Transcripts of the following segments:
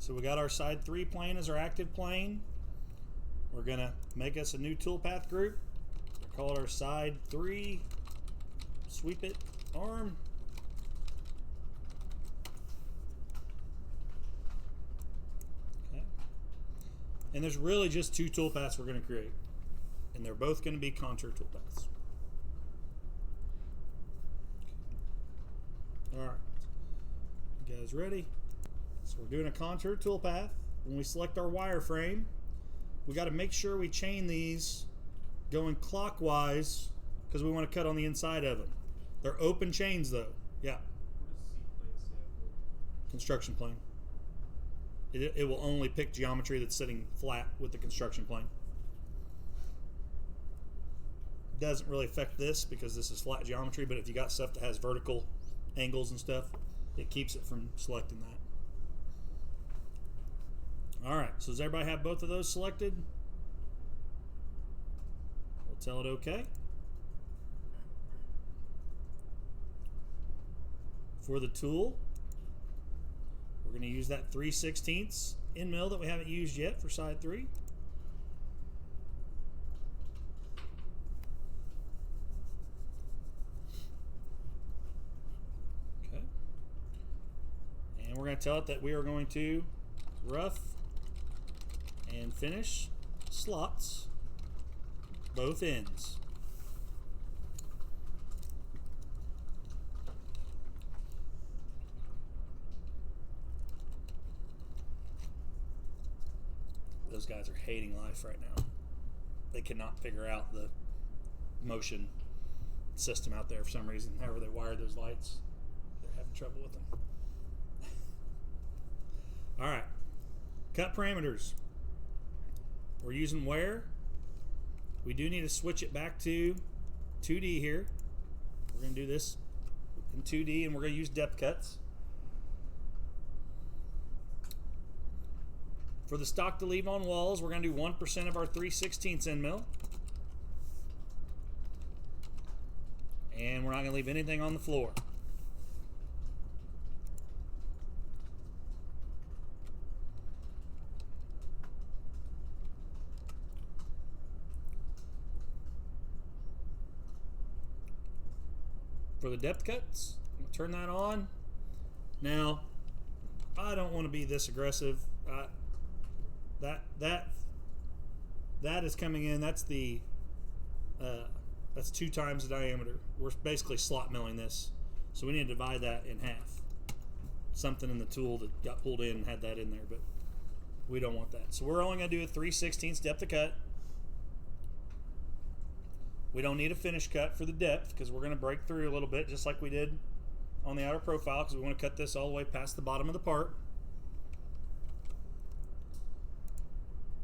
so we got our side 3 plane as our active plane. We're gonna make us a new toolpath group. We'll call it our side 3 sweep it arm. Okay. And there's really just 2 toolpaths we're gonna create, and they're both gonna be contour toolpaths. All right, you guys ready? So we're doing a contour toolpath. When we select our wireframe, we got to make sure we chain these going clockwise because we want to cut on the inside of them. They're open chains though. Yeah. What does C-plane stand for? Construction plane. It will only pick geometry that's sitting flat with the construction plane. Doesn't really affect this because this is flat geometry, but if you got stuff that has vertical angles and stuff, it keeps it from selecting that. Alright, so does everybody have both of those selected? We'll tell it OK. For the tool, we're going to use that 3/16 end mill that we haven't used yet for side 3. Okay. And we're going to tell it that we are going to rough and finish slots both ends. Those guys are hating life right now. They cannot figure out the motion system out there for some reason. However they wire those lights, they're having trouble with them. All right, cut parameters. We're using where. We do need to switch it back to 2D here. We're going to do this in 2D, and we're going to use depth cuts. For the stock to leave on walls, we're going to do 1% of our 3/16 end mill. And we're not going to leave anything on the floor. For the depth cuts, I'm going to turn that on. Now, I don't want to be this aggressive. That is coming in. That's the that's 2 times the diameter. We're basically slot milling this, so we need to divide that in half. Something in the tool that got pulled in and had that in there, but we don't want that. So we're only going to do a 3/16 depth of cut. We don't need a finish cut for the depth because we're going to break through a little bit just like we did on the outer profile because we want to cut this all the way past the bottom of the part.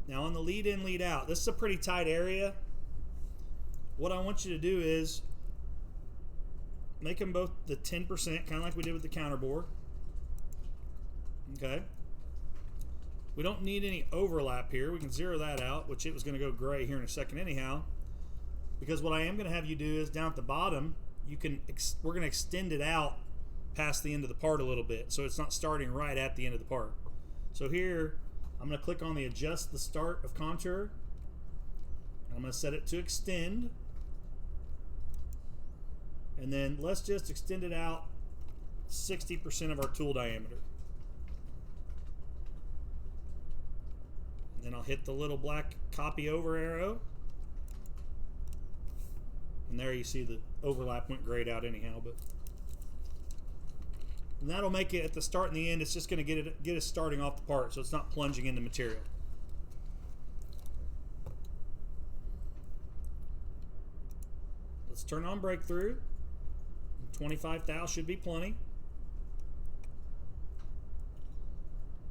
Now on the lead in, lead out, this is a pretty tight area. What I want you to do is make them both the 10%, kind of like we did with the counterbore. Okay. We don't need any overlap here. We can zero that out, which it was going to go gray here in a second anyhow. Because what I am going to have you do is down at the bottom, we're going to extend it out past the end of the part a little bit, so it's not starting right at the end of the part. So here, I'm going to click on the adjust the start of contour. I'm going to set it to extend. And then let's just extend it out 60% of our tool diameter. And then I'll hit the little black copy over arrow. And there you see the overlap went grayed out anyhow, and that'll make it at the start and the end. It's just going to get us starting off the part, so it's not plunging into material. Let's turn on breakthrough. 25 thou should be plenty.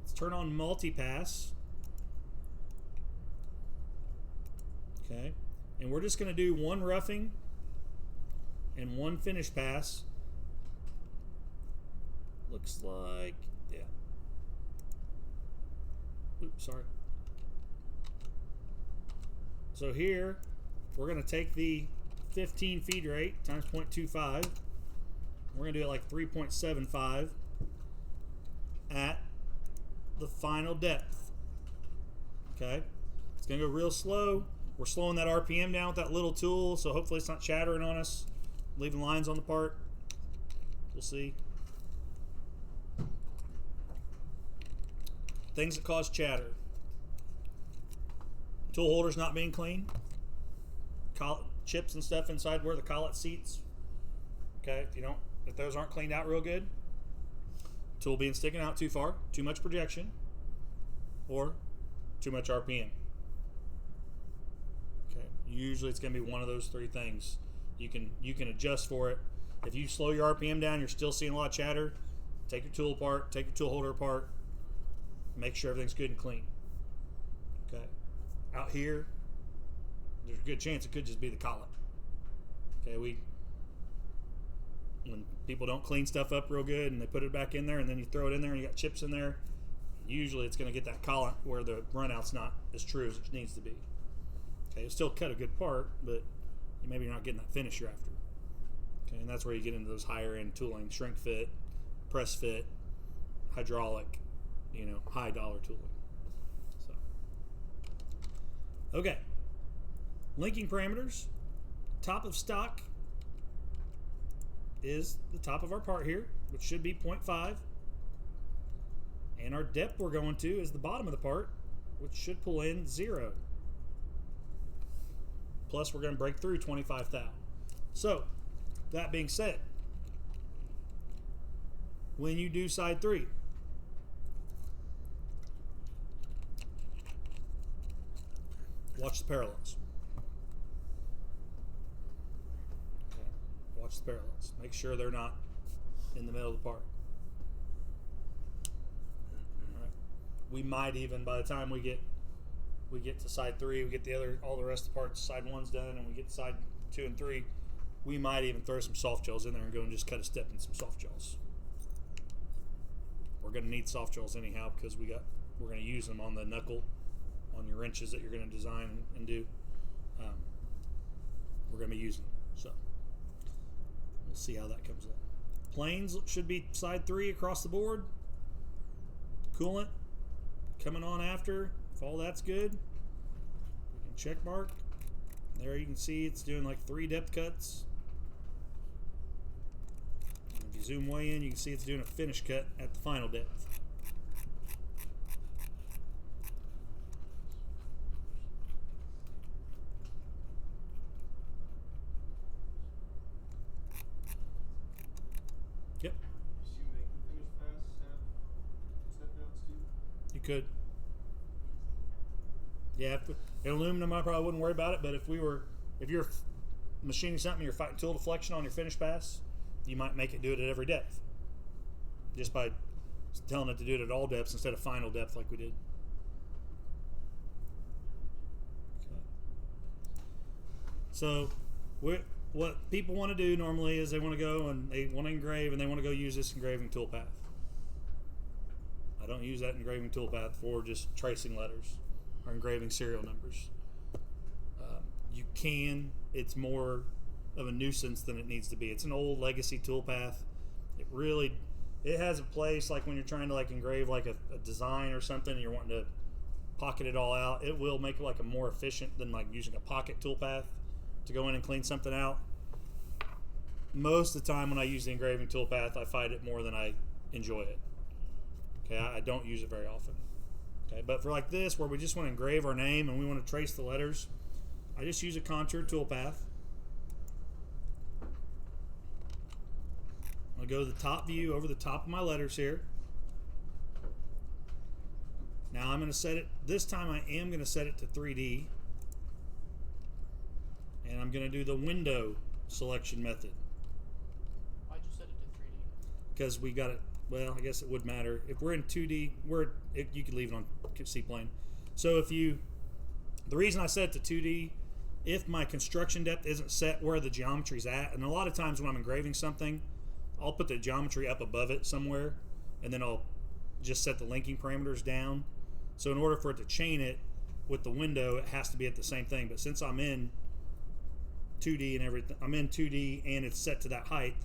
Let's turn on multipass. Okay, and we're just going to do 1 roughing and 1 finish pass. Looks like, yeah. Oops, sorry. So here, we're going to take the 15 feed rate times 0.25. We're going to do it like 3.75 at the final depth. Okay, it's gonna go real slow. We're slowing that RPM down with that little tool, so hopefully it's not chattering on us, leaving lines on the part. We'll see. Things that cause chatter. Tool holders not being clean. Chips and stuff inside where the collet seats. Okay, if those aren't cleaned out real good. Tool being sticking out too far, too much projection, or too much RPM. Okay, usually it's going to be one of those three things. You can adjust for it. If you slow your RPM down, you're still seeing a lot of chatter. Take your tool apart, take your tool holder apart, make sure everything's good and clean. Okay, out here, there's a good chance it could just be the collet. Okay, when people don't clean stuff up real good and they put it back in there and then you throw it in there and you got chips in there, usually it's going to get that collet where the runout's not as true as it needs to be. Okay, it'll still cut a good part, but maybe you're not getting that finish you're after. Okay, and that's where you get into those higher end tooling, shrink fit, press fit, hydraulic, high dollar tooling. So, okay, linking parameters. Top of stock is the top of our part here, which should be 0.5. And our depth we're going to is the bottom of the part, which should pull in 0. Plus we're going to break through 25 thou. So, that being said, when you do side 3, watch the parallels. Okay. Watch the parallels. Make sure they're not in the middle of the part. All right. We might even, by the time we get to side 3, we get all the rest of the parts, side 1's done, and we get to side 2 and 3, we might even throw some soft gels in there and go and just cut a step in some soft gels. We're going to need soft gels anyhow because we're going to use them on the knuckle, on your wrenches that you're going to design and do. We're going to be using them. So we'll see how that comes out. Planes should be side 3 across the board. Coolant coming on after. If all that's good, we can check mark. There you can see it's doing like 3 depth cuts. And if you zoom way in, you can see it's doing a finish cut at the final depth. Yep. Do you make the finish pass have step outs too? You could. Yeah, in aluminum, I probably wouldn't worry about it. But if you're machining something, you're fighting tool deflection on your finish pass, you might make it do it at every depth, just by telling it to do it at all depths instead of final depth like we did. Okay. So, what people want to do normally is they want to go and they want to engrave and they want to go use this engraving toolpath. I don't use that engraving toolpath for just tracing letters or engraving serial numbers. You can. It's more of a nuisance than it needs to be. It's an old legacy toolpath. It has a place like when you're trying to like engrave like a design or something and you're wanting to pocket it all out. It will make it like a more efficient than like using a pocket toolpath to go in and clean something out. Most of the time when I use the engraving toolpath, I fight it more than I enjoy it. Okay, I don't use it very often. Okay, but for like this, where we just want to engrave our name and we want to trace the letters, I just use a contour toolpath. I'm going to go to the top view over the top of my letters here. Now I'm going to set it, this time I am going to set it to 3D. And I'm going to do the window selection method. Why'd you set it to 3D? Because we got it, well, I guess it would matter. If we're in 2D, you could leave it on C-plane. So the reason I set it to 2D, if my construction depth isn't set where the geometry's at, and a lot of times when I'm engraving something, I'll put the geometry up above it somewhere, and then I'll just set the linking parameters down. So in order for it to chain it with the window, it has to be at the same thing. But since I'm in 2D and everything, I'm in 2D and it's set to that height,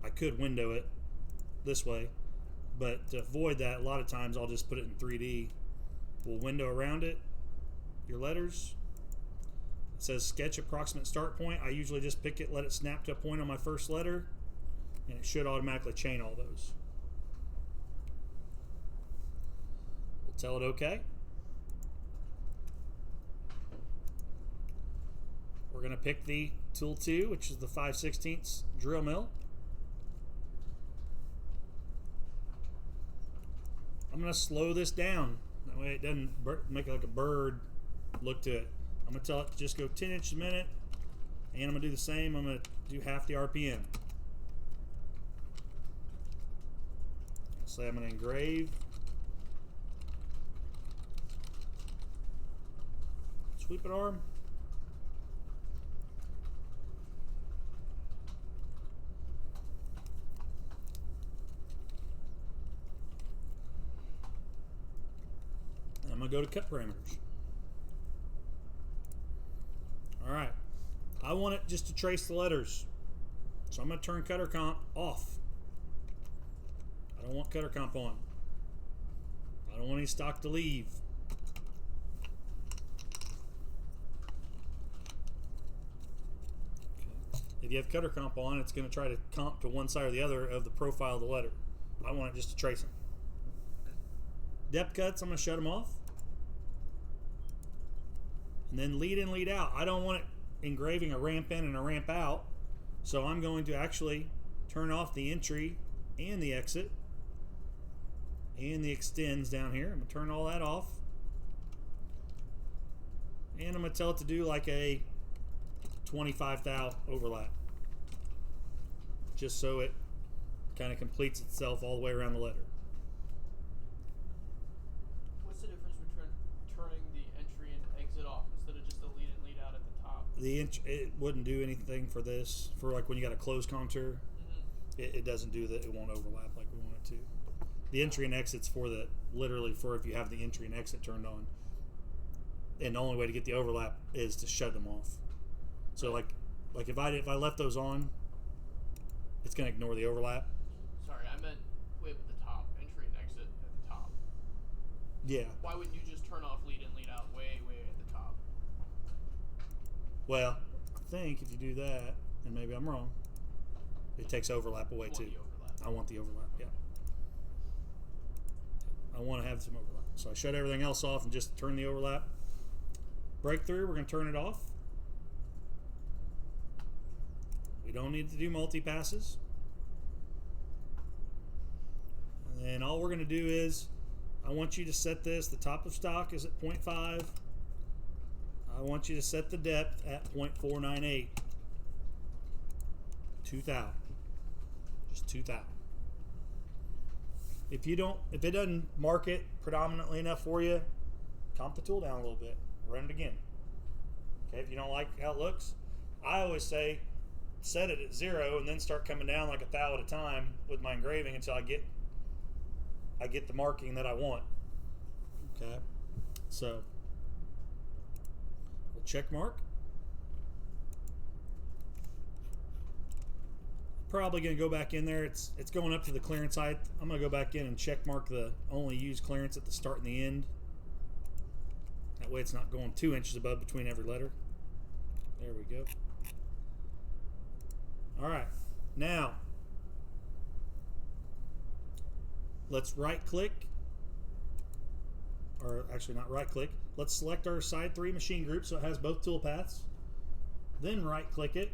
I could window it this way But to avoid that, a lot of times I'll just put it in 3D. We'll window around it, your letters. It says sketch approximate start point. I usually just pick it, let it snap to a point on my first letter, and it should automatically chain all those. We'll tell it OK. We're going to pick the tool 2, which is the 5/16 drill mill. I'm going to slow this down. That way it doesn't make it like a bird look to it. I'm going to tell it to just go 10 inches a minute. And I'm going to do the same. I'm going to do half the RPM. Say I'm going to engrave. Sweep it arm. I'm going to go to cut parameters. Alright. I want it just to trace the letters. So I'm going to turn cutter comp off. I don't want cutter comp on. I don't want any stock to leave. Okay. If you have cutter comp on, it's going to try to comp to one side or the other of the profile of the letter. I want it just to trace them. Depth cuts, I'm going to shut them off. And then lead in, lead out. I don't want it engraving a ramp in and a ramp out. So I'm going to actually turn off the entry and the exit and the extends down here. I'm going to turn all that off. And I'm going to tell it to do like a 25 thou overlap. Just so it kind of completes itself all the way around the letter. What's the difference between turning the entry and exit off instead of just the lead in, lead out at the top? It wouldn't do anything for this. For like when you got a closed contour, it doesn't do that. It won't overlap like we want it to. The entry and exit's for the literally for if you have the entry and exit turned on. And the only way to get the overlap is to shut them off. So like if I left those on, it's gonna ignore the overlap. Sorry, I meant way up at the top. Entry and exit at the top. Yeah. Why wouldn't you just turn off lead in, lead out way, way at the top? Well, I think if you do that, and maybe I'm wrong, it takes overlap away too. The overlap. I want the overlap, yeah. I want to have some overlap. So I shut everything else off and just turn the overlap. Breakthrough, we're going to turn it off. We don't need to do multi-passes. And then all we're going to do is, I want you to set this, the top of stock is at 0.5. I want you to set the depth at 0.498. 2 thou. Just 2 thou. If it doesn't mark it predominantly enough for you, comp the tool down a little bit. Run it again. Okay, if you don't like how it looks, I always say set it at 0 and then start coming down like 1 thou at a time with my engraving until I get the marking that I want. Okay, so we'll check mark. Probably going to go back in there. It's going up to the clearance height. I'm going to go back in and check mark the only use clearance at the start and the end. That way it's not going 2 inches above between every letter. There we go. All right. Now, let's right click. Or actually not right click. Let's select our side 3 machine group so it has both tool paths. Then right click it.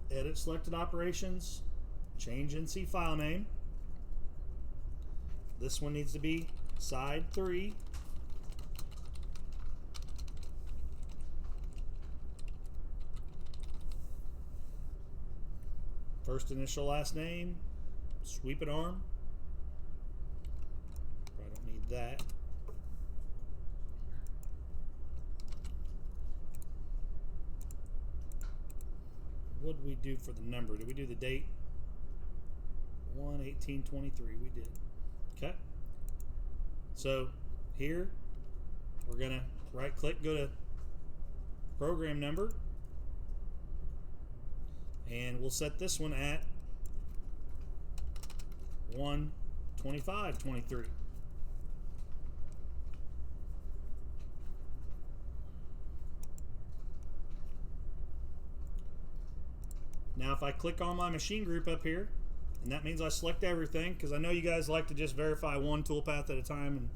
Edit selected operations, change NC file name. This one needs to be side 3. First initial, last name, sweep it arm. I don't need that. What did we do for the number? Did we do the date? 1/18/23. We did. Okay. So here we're gonna right click, go to program number, and we'll set this one at 1 25, 23. Now if I click on my machine group up here, and that means I select everything, because I know you guys like to just verify one toolpath at a time and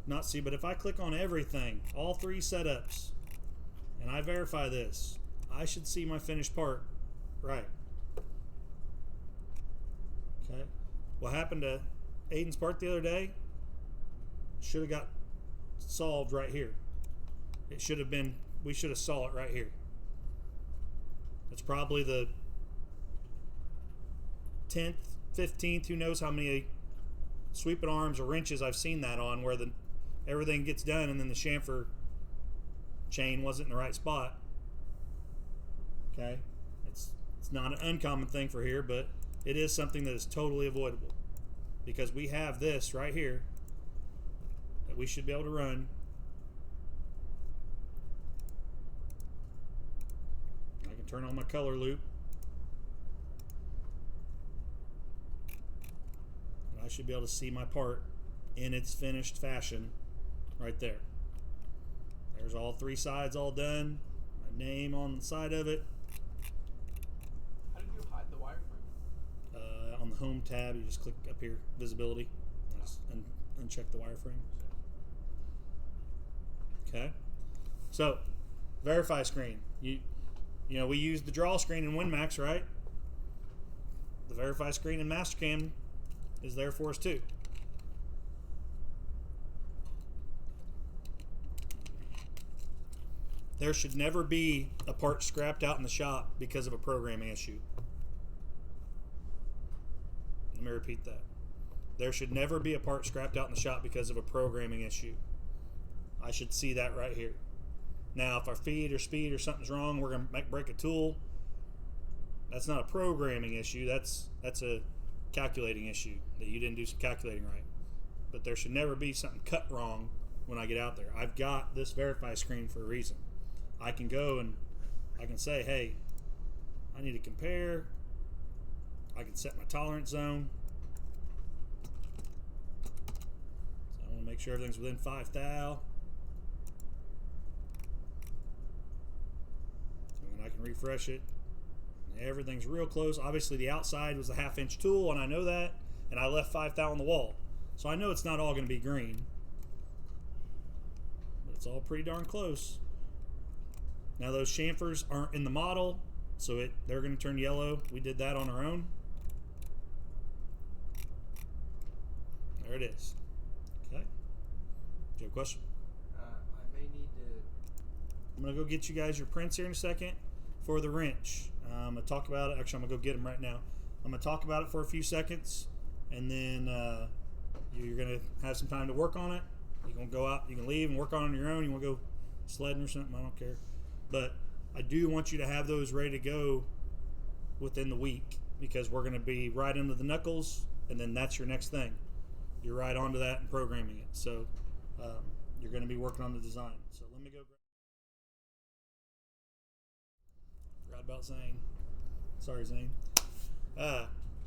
not see, but if I click on everything, all 3 setups, and I verify this, I should see my finished part right. Okay. What happened to Aiden's part the other day should have got solved right here. It should have been, we should have saw it right here. It's probably the 10th, 15th, who knows how many sweeping arms or wrenches I've seen that on, where everything gets done and then the chamfer chain wasn't in the right spot. Okay, it's not an uncommon thing for here, but it is something that is totally avoidable, because we have this right here that we should be able to run. I can turn on my color loop, and I should be able to see my part in its finished fashion right there. There's all 3 sides all done, my name on the side of it. How did you hide the wireframe? On the home tab, you just click up here, visibility, and uncheck the wireframe. Okay, so verify screen. You know, we use the draw screen in WinMax, right? The verify screen in Mastercam is there for us too. There should never be a part scrapped out in the shop because of a programming issue. Let me repeat that. There should never be a part scrapped out in the shop because of a programming issue. I should see that right here. Now, if our feed or speed or something's wrong, we're going to break a tool. That's not a programming issue. That's a calculating issue, that you didn't do some calculating right. But there should never be something cut wrong when I get out there. I've got this verify screen for a reason. I can go and I can say, hey, I need to compare. I can set my tolerance zone. So I want to make sure everything's within 5 thou. And I can refresh it. Everything's real close. Obviously the outside was a 1/2 inch tool, and I know that, and I left 5 thou on the wall. So I know it's not all going to be green, but it's all pretty darn close. Now those chamfers aren't in the model, so they're going to turn yellow. We did that on our own. There it is. Okay. Do you have a question? I may need to. I'm going to go get you guys your prints here in a second for the wrench. I'm going to talk about it. Actually, I'm going to go get them right now. I'm going to talk about it for a few seconds, and then you're going to have some time to work on it. You can go out, you can leave and work on it on your own. You want to go sledding or something, I don't care. But I do want you to have those ready to go within the week, because we're going to be right into the knuckles, and then that's your next thing. You're right onto that and programming it. So you're going to be working on the design. So let me go forgot about Zane. Sorry, Zane.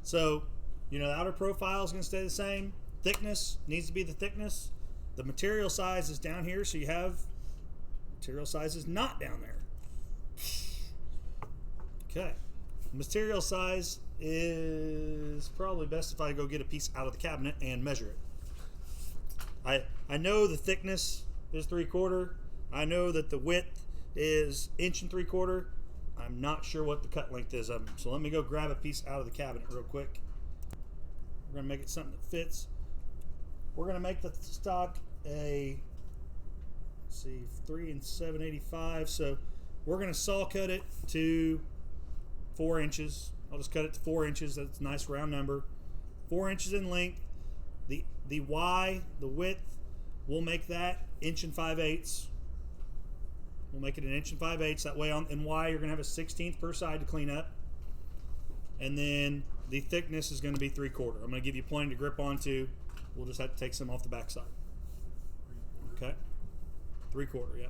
So, you know, the outer profile is going to stay the same. Thickness needs to be the thickness. The material size is down here, so you have material size is not down there. Okay. Material size is probably best if I go get a piece out of the cabinet and measure it. I know the thickness is 3/4. I know that the width is 1 3/4. I'm not sure what the cut length is of them. So let me go grab a piece out of the cabinet real quick. We're going to make it something that fits. We're going to make the stock a, let's see, 3 7/85. So we're going to saw cut it to 4 inches. I'll just cut it to 4 inches. That's a nice round number. 4 inches in length. The Y, the width, we'll make that 1 5/8. We'll make it 1 5/8. That way in Y you're going to have a 1/16 per side to clean up. And then the thickness is going to be 3/4. I'm going to give you plenty to grip onto. We'll just have to take some off the backside. Okay? 3/4, yeah.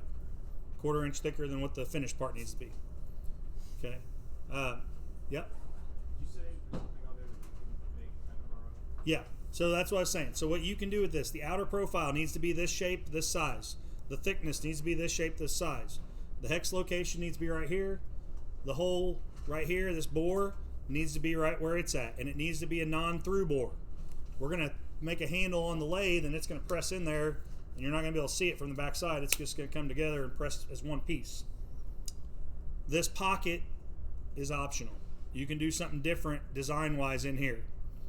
1/4 inch thicker than what the finished part needs to be. Okay? Yep. Did you say there's something on there that you can make and borrow? Yeah. So that's what I was saying. So what you can do with this, the outer profile needs to be this shape, this size. The thickness needs to be this shape, this size. The hex location needs to be right here. The hole right here, this bore, needs to be right where it's at. And it needs to be a non-through bore. We're going to make a handle on the lathe, and it's going to press in there, and you're not going to be able to see it from the back side. It's just going to come together and press as one piece. This pocket is optional. You can do something different design-wise in here.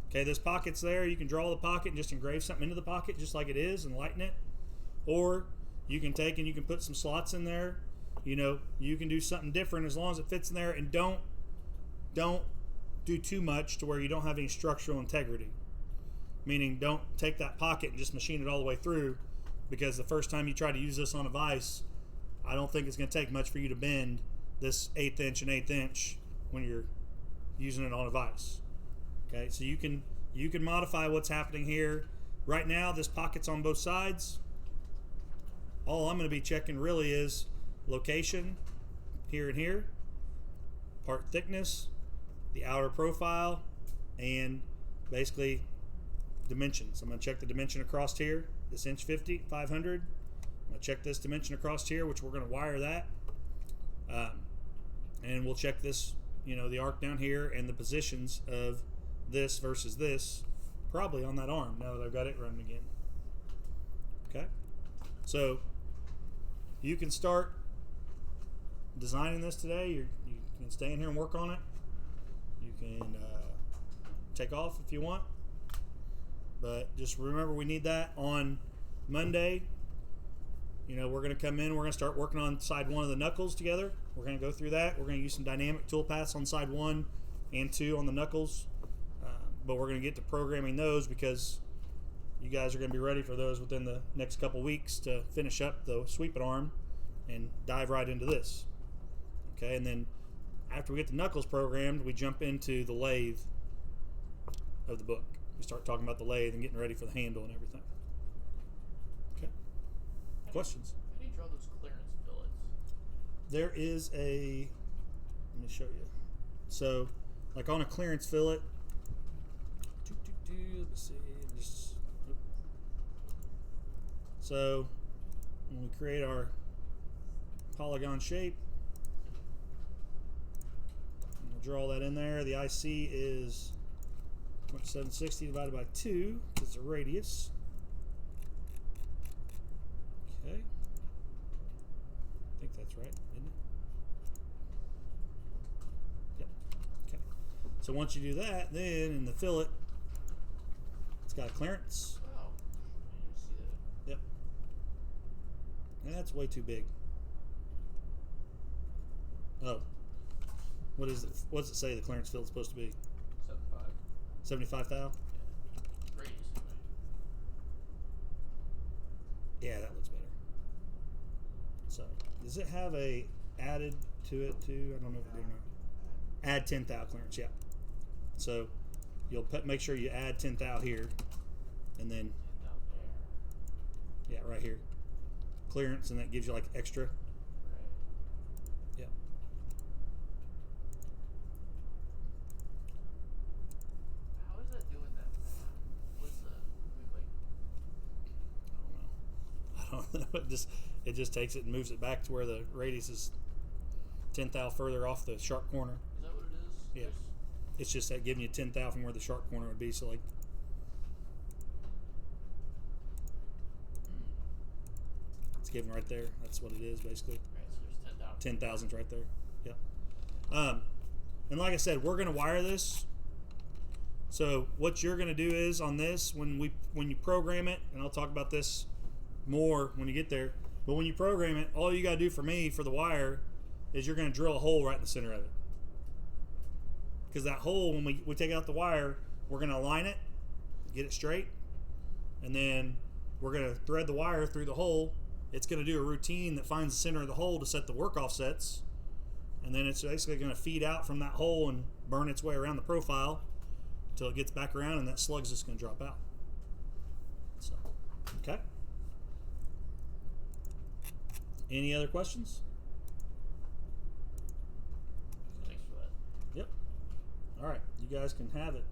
Okay, this pocket's there. You can draw the pocket and just engrave something into the pocket just like it is and lighten it. Or you can take and you can put some slots in there. You know, you can do something different as long as it fits in there, and don't do too much to where you don't have any structural integrity. Meaning, don't take that pocket and just machine it all the way through, because the first time you try to use this on a vise, I don't think it's going to take much for you to bend this 1/8 inch and 1/8 inch when you're using it on a vise. Okay, so you can modify what's happening here. Right now, this pocket's on both sides. All I'm going to be checking really is location here and here, part thickness, the outer profile, and basically dimensions. I'm going to check the dimension across here, this inch 50, 500. I'm going to check this dimension across here, which we're going to wire that. And we'll check this, you know, the arc down here and the positions of this versus this, probably on that arm now that I've got it running again. Okay, so you can start designing this today. You can stay in here and work on it. You can take off if you want, but just remember we need that on Monday. You know, we're going to come in, we're going to start working on side 1 of the knuckles together. We're going to go through that. We're going to use some dynamic tool paths on side 1 and 2 on the knuckles. But we're going to get to programming those because you guys are going to be ready for those within the next couple weeks to finish up the sweeping arm and dive right into this. Okay, and then after we get the knuckles programmed, we jump into the lathe of the book. We start talking about the lathe and getting ready for the handle and everything. Okay. Questions? How do you draw those clearance fillets? There is a, let me show you. So, like on a clearance fillet, let me see. So, when we create our polygon shape, we'll draw that in there. The IC is 760 divided by 2, because it's a radius. Okay. I think that's right, isn't it? Yep. Okay. So once you do that, then in the fillet, it's got a clearance. Wow. I didn't see that. Yep. And that's way too big. Oh. What is it? What does it say the clearance fillet's supposed to be? 75. 75 thou? Yeah. Radius anyway. Yeah, that looks better. So, does it have a added to it too? I don't know if it did or not. Add 10 thou clearance, yeah. So, you'll make sure you add 10 thou here, and then, Down there. yeah, right here. Clearance, and that gives you like extra. Right. Yeah. How is that doing that? What's the like? I don't know. It just takes it and moves it back to where the radius is 10 thou further off the sharp corner. Is that what it is? Yeah. It's just that giving you 10 thou from where the sharp corner would be. So like, it's given right there. That's what it is basically. Right, so there's 10,000. 10,000's right there. Yep. And like I said, we're gonna wire this. So what you're gonna do is on this, when you program it, and I'll talk about this more when you get there, but when you program it, all you gotta do for me for the wire is you're gonna drill a hole right in the center of it. Because that hole, when we take out the wire, we're gonna align it, get it straight, and then we're gonna thread the wire through the hole. It's gonna do a routine that finds the center of the hole to set the work offsets, and then it's basically gonna feed out from that hole and burn its way around the profile until it gets back around, and that slug's just gonna drop out. So, okay. Any other questions? Thanks for that. Yep. All right, you guys can have it.